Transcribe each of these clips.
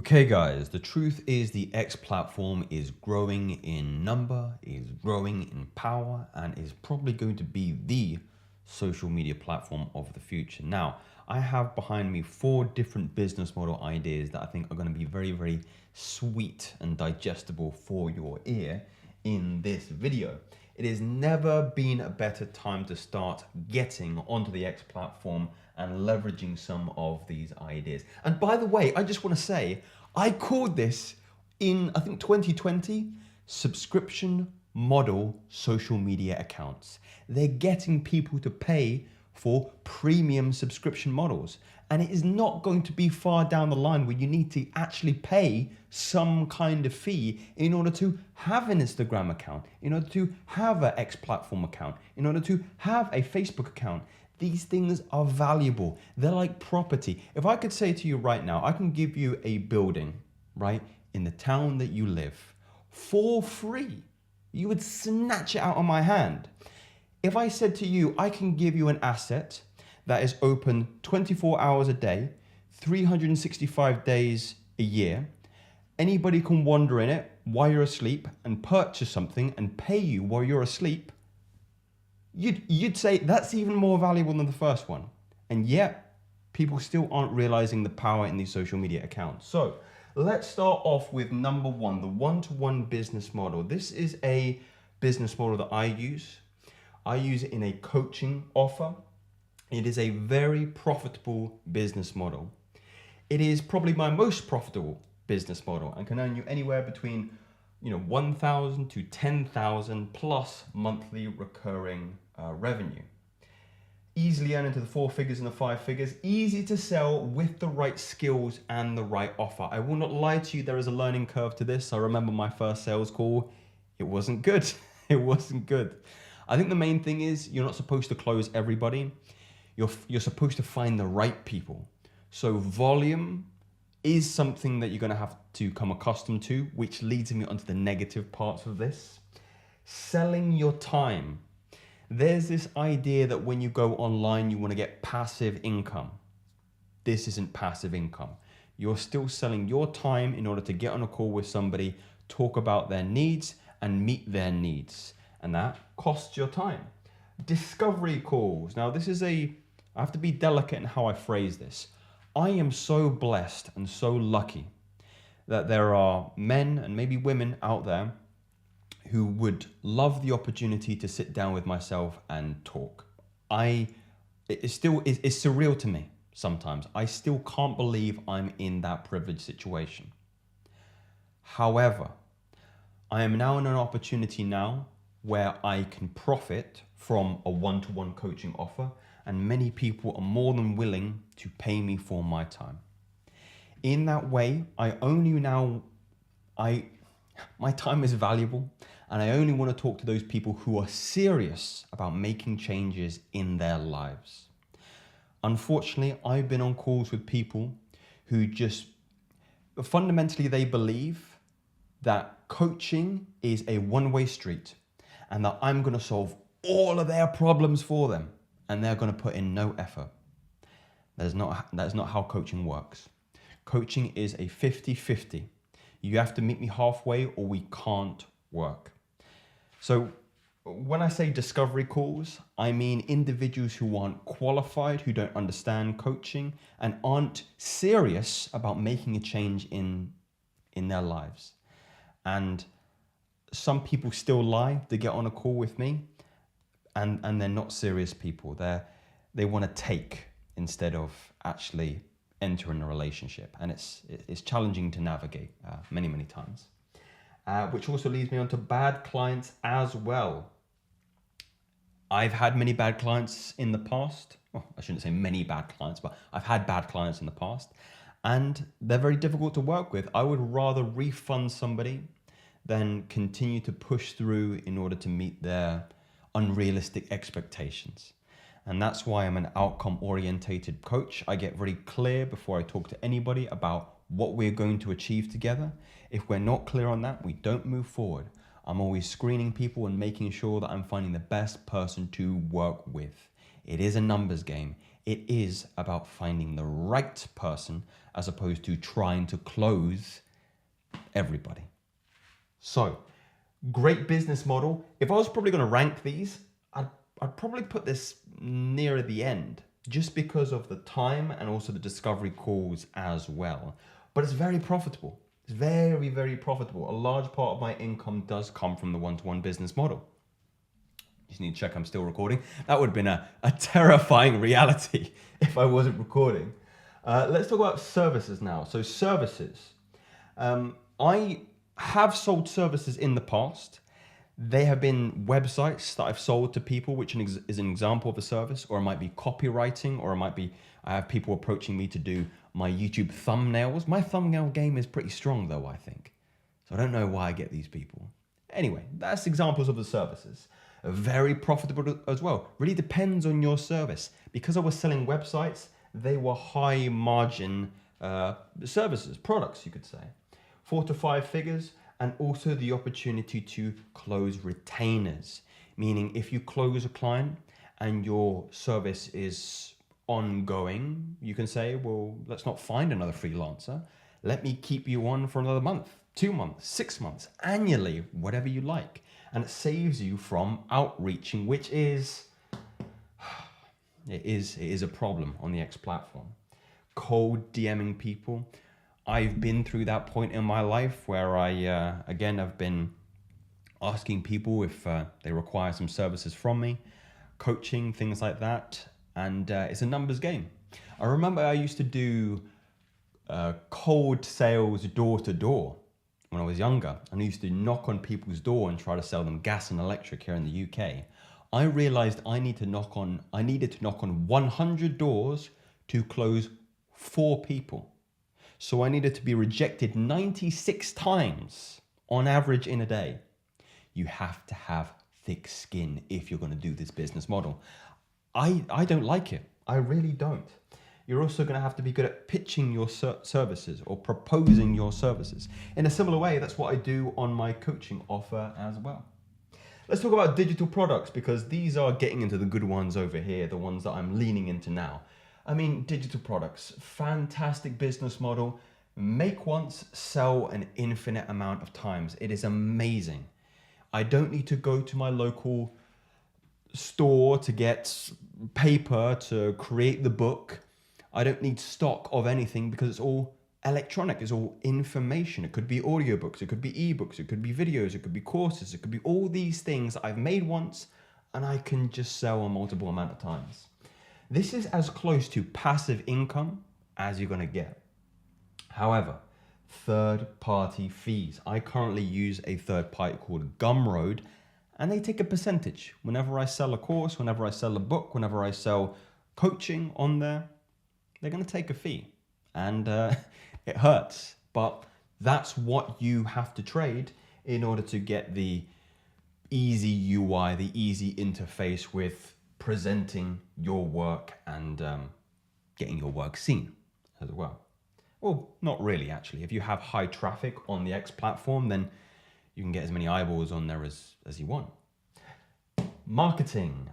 Okay guys, the truth is the X platform is growing in number, is growing in power, and is probably going to be the social media platform of the future. Now, I have behind me 4 different business model ideas that I think are going to be very, very sweet and digestible for your ear in this video. It has never been a better time to start getting onto the X platform and leveraging some of these ideas. And by the way, I just want to say, I called this in, I think 2020, subscription model social media accounts. They're getting people to pay for premium subscription models. And it is not going to be far down the line where you need to actually pay some kind of fee in order to have an Instagram account, in order to have an X platform account, in order to have a Facebook account. These things are valuable. They're like property. If I could say to you right now, I can give you a building, right, in the town that you live for free. You would snatch it out of my hand. If I said to you, I can give you an asset that is open 24 hours a day, 365 days a year, anybody can wander in it while you're asleep and purchase something and pay you while you're asleep, you'd say that's even more valuable than the first one. And yet, people still aren't realizing the power in these social media accounts. So let's start off with number 1, the one-to-one business model. This is a business model that I use. I use it in a coaching offer. It is a very profitable business model. It is probably my most profitable business model and can earn you anywhere between 1,000 to 10,000 plus monthly recurring revenue. Easily earn into the 4 figures and the 5 figures. Easy to sell with the right skills and the right offer. I will not lie to you, there is a learning curve to this. I remember my first sales call. It wasn't good. It wasn't good. I think the main thing is you're not supposed to close everybody. You're supposed to find the right people. So volume is something that you're going to have to come accustomed to, which leads me onto the negative parts of this. Selling your time. There's this idea that when you go online, you want to get passive income. This isn't passive income. You're still selling your time in order to get on a call with somebody, talk about their needs and meet their needs. And that costs your time. Discovery calls. Now I have to be delicate in how I phrase this. I am so blessed and so lucky that there are men and maybe women out there who would love the opportunity to sit down with myself and talk. It's surreal to me sometimes. I still can't believe I'm in that privileged situation. However, I am now in an opportunity now where I can profit from a one-to-one coaching offer, and many people are more than willing to pay me for my time. In that way, my time is valuable, and I only want to talk to those people who are serious about making changes in their lives. Unfortunately, I've been on calls with people who just fundamentally they believe that coaching is a one-way street and that I'm going to solve all of their problems for them and they're going to put in no effort. That's not how coaching works. Coaching is a 50-50. You have to meet me halfway or we can't work. So when I say discovery calls, I mean individuals who aren't qualified, who don't understand coaching and aren't serious about making a change in their lives. And some people still lie to get on a call with me and they're not serious people. They want to take instead of actually entering a relationship. And it's challenging to navigate many, many times. Which also leads me on to bad clients as well. I've had many bad clients in the past. Well, I shouldn't say many bad clients, but I've had bad clients in the past. And they're very difficult to work with. I would rather refund somebody than continue to push through in order to meet their unrealistic expectations. And that's why I'm an outcome-orientated coach. I get very clear before I talk to anybody about what we're going to achieve together. If we're not clear on that, we don't move forward. I'm always screening people and making sure that I'm finding the best person to work with. It is a numbers game. It is about finding the right person as opposed to trying to close everybody. So, great business model. If I was probably going to rank these, I'd probably put this nearer the end just because of the time and also the discovery calls as well. But it's very profitable. It's very, very profitable. A large part of my income does come from the one-to-one business model. Just need to check I'm still recording. That would have been a terrifying reality if I wasn't recording. Let's talk about services now. So services. I have sold services in the past. They have been websites that I've sold to people, which is an example of a service, or it might be copywriting, or it might be, I have people approaching me to do my YouTube thumbnails. My thumbnail game is pretty strong though, I think. So I don't know why I get these people. Anyway, that's examples of the services. Very profitable as well. Really depends on your service. Because I was selling websites, they were high margin services, products, you could say. 4 to 5 figures, and also the opportunity to close retainers. Meaning if you close a client and your service is ongoing, you can say, well, let's not find another freelancer. Let me keep you on for another month, 2 months, 6 months, annually, whatever you like. And it saves you from outreaching, which is, it is a problem on the X platform. Cold DMing people. I've been through that point in my life where I've been asking people if they require some services from me, coaching, things like that. And it's a numbers game. I remember I used to do cold sales door to door when I was younger. And I used to knock on people's door and try to sell them gas and electric here in the UK. I realized I needed to knock on 100 doors to close 4 people. So I needed to be rejected 96 times on average in a day. You have to have thick skin if you're going to do this business model. I don't like it. I really don't. You're also going to have to be good at pitching your services or proposing your services. In a similar way, that's what I do on my coaching offer as well. Let's talk about digital products, because these are getting into the good ones over here, the ones that I'm leaning into now. I mean, digital products, fantastic business model. Make once, sell an infinite amount of times. It is amazing. I don't need to go to my local store to get paper to create the book. I don't need stock of anything because it's all electronic. It's all information. It could be audiobooks, it could be ebooks, it could be videos, it could be courses, it could be all these things that I've made once and I can just sell a multiple amount of times. This is as close to passive income as you're going to get. However, third-party fees. I currently use a third party called Gumroad, and they take a percentage. Whenever I sell a course, whenever I sell a book, whenever I sell coaching on there, they're going to take a fee. And it hurts, but that's what you have to trade in order to get the easy UI, the easy interface with presenting your work and getting your work seen as well. Well, not really, actually. If you have high traffic on the X platform, then you can get as many eyeballs on there as you want. Marketing.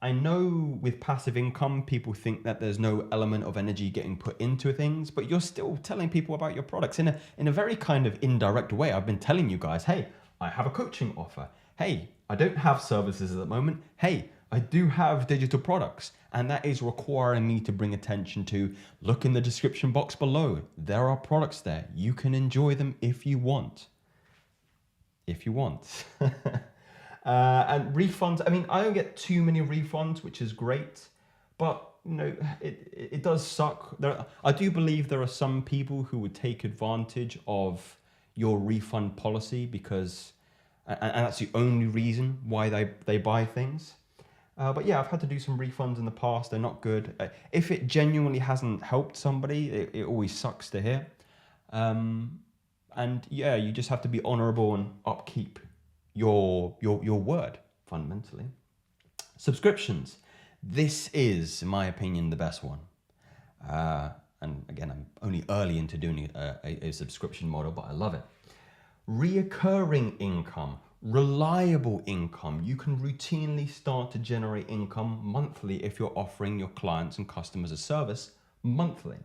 I know with passive income, people think that there's no element of energy getting put into things, but you're still telling people about your products in a very kind of indirect way. I've been telling you guys, hey, I have a coaching offer. Hey, I don't have services at the moment. Hey, I do have digital products, and that is requiring me to bring attention to, look in the description box below. There are products there. You can enjoy them if you want. If you want. And refunds, I mean, I don't get too many refunds, which is great, but you know, it does suck. I do believe there are some people who would take advantage of your refund policy because, and that's the only reason why they buy things. But yeah, I've had to do some refunds in the past. They're not good. If it genuinely hasn't helped somebody, it always sucks to hear. And yeah, you just have to be honorable and upkeep your word, fundamentally. Subscriptions. This is, in my opinion, the best one. And again, I'm only early into doing a subscription model, but I love it. Reoccurring income. reliable income. You can routinely start to generate income monthly if you're offering your clients and customers a service monthly.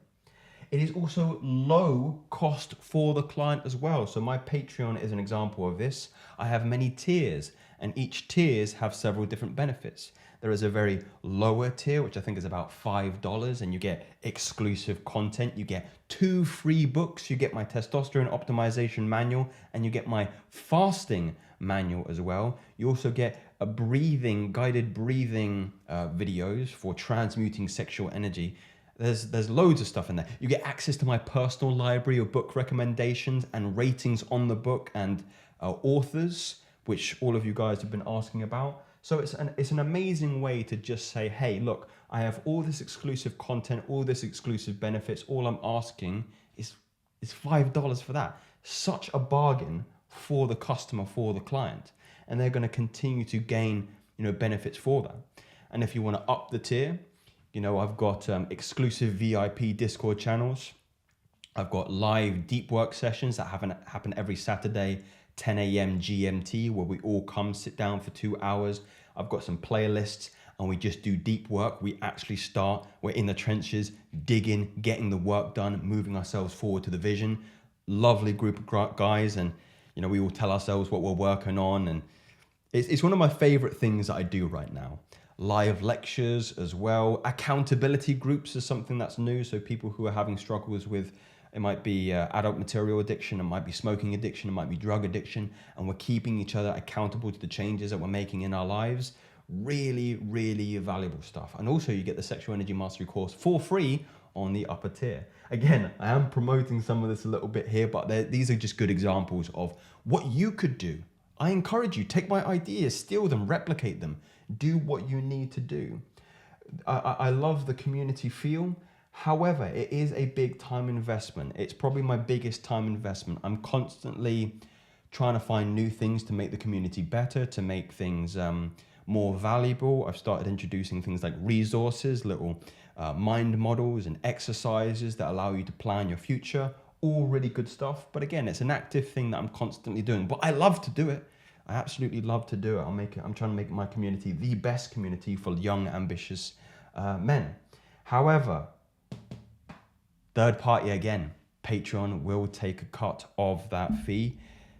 It is also low cost for the client as well. So my Patreon is an example of this. I have many tiers, and each tiers have several different benefits. There is a very lower tier, which I think is about $5, and you get exclusive content. You get 2 free books. You get my testosterone optimization manual, and you get my fasting manual as well. You also get a guided breathing videos for transmuting sexual energy. There's loads of stuff in there. You get access to my personal library of book recommendations and ratings on the book and authors, which all of you guys have been asking about. So it's an amazing way to just say, hey, look, I have all this exclusive content, all this exclusive benefits. All I'm asking is $5 for that. Such a bargain for the customer, for the client. And they're going to continue to gain, benefits for that. And if you want to up the tier, I've got exclusive VIP Discord channels. I've got live deep work sessions that happen every Saturday, 10 a.m. GMT, where we all come sit down for 2 hours. I've got some playlists and we just do deep work. We actually we're in the trenches, digging, getting the work done, moving ourselves forward to the vision. Lovely group of guys, and we all tell ourselves what we're working on, and it's one of my favorite things that I do right now. Live lectures as well. Accountability groups is something that's new. So people who are having struggles with, it might be adult material addiction, it might be smoking addiction, it might be drug addiction, and we're keeping each other accountable to the changes that we're making in our lives. Really, really valuable stuff. And also you get the Sexual Energy Mastery course for free on the upper tier. Again, I am promoting some of this a little bit here, but these are just good examples of what you could do. I encourage you, take my ideas, steal them, replicate them, do what you need to do. I love the community feel. However, it is a big time investment. It's probably my biggest time investment. I'm constantly trying to find new things to make the community better, to make things more valuable. I've started introducing things like resources, little mind models and exercises that allow you to plan your future. All really good stuff. But again, it's an active thing that I'm constantly doing. But I love to do it. I absolutely love to do it. I'm trying to make my community the best community for young, ambitious men. However, third party again, Patreon will take a cut of that fee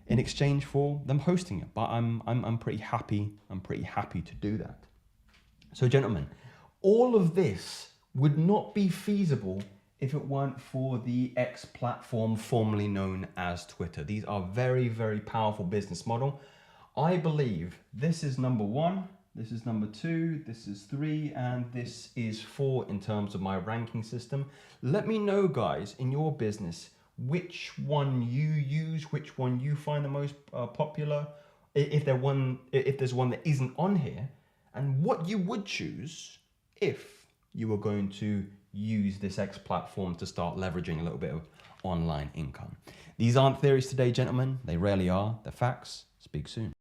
in exchange for them hosting it. But I'm pretty happy. I'm pretty happy to do that. So, gentlemen, all of this would not be feasible if it weren't for the X platform formerly known as Twitter. These are very, very powerful business model. I believe this is number 1, this is number 2, this is 3, and this is 4 in terms of my ranking system. Let me know, guys, in your business, which one you use, which one you find the most popular, if there's one that isn't on here, and what you would choose if you were going to use this X platform to start leveraging a little bit of online income. These aren't theories today, gentlemen. They rarely are. They're facts. Speak soon.